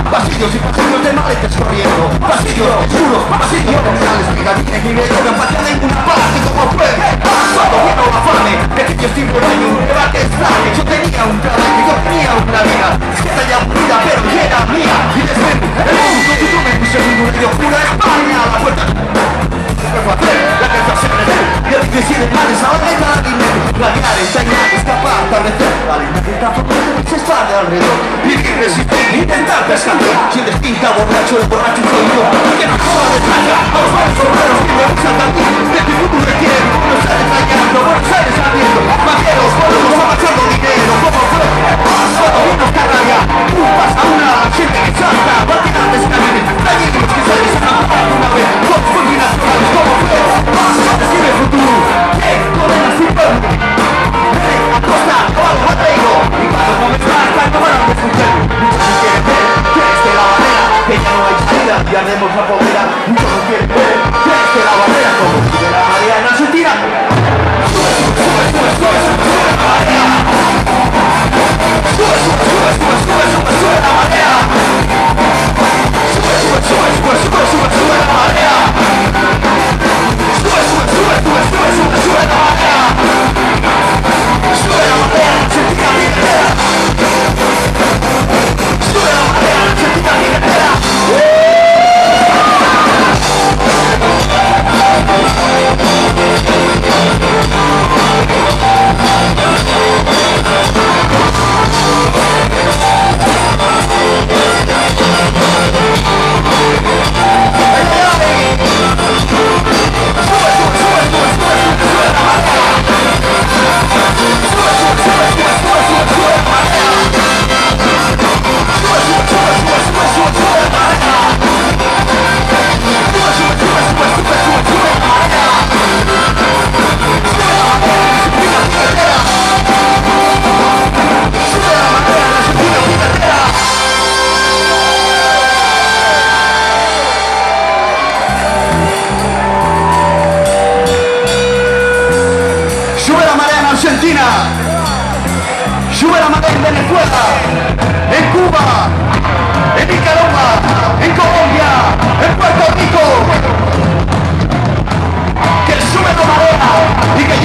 Pasillos y pasillos de maletes corriendo, pasillos oscuros, pasillos reales, brigadines ni de no empatía ninguna parte como fue. Pasado vino la fame, de que yo estoy por ahí un debate extraño. Yo tenía un trabajo, yo tenía una vida, izquierda y aburrida, pero que era mía. Y desde el mundo que tú me puse un medio pura España a la puerta. La tentación es él, y el que sigue males ahora me da dinero. Planear, ensayar, escapar, atardecer, la línea que está por se expande alrededor. Vivir, resistir, intentar pescar. Si el despinta borracho, el borracho soy yo. Que no joda de traga, a los falsos obreros que me usan aquí. De tu futuro quiero, no está detallando, Buenos Aires ardiendo. Vaqueros, pueblos, avanzando dinero. ¿Cómo fue? Solo vino carrera, pasa una gente que salta, va a tirar descarga. Gallegos que salen a matar una vez. Todos fulminacionales, ¿cómo fue? Pasa, decide el futuro. Que con el super. Acosta, caballo, bateo. Y cuando no me estás, no van a escuchar. Muchos quieren ver que es de la barrera, que ya no hay salida, y ardemos la pobreza. Muchos quieren ver que es de la barrera, como sube la marea en Argentina. Sube, sube, sube, sube, sube, sube la marea. Sube, sube, sube, sube, sube, sube, sube la marea. Sube, sube, sube, sube, sube, sube, sube la marea. Sube, sube, sube, sube, sube, sube, sube la marea. Sube la marea, Argentina viene entera. Sube la marea, Argentina viene entera. Sube la marea en Venezuela, en Cuba, en Nicaragua, en Colombia, en Puerto Rico. Que sube la marea y que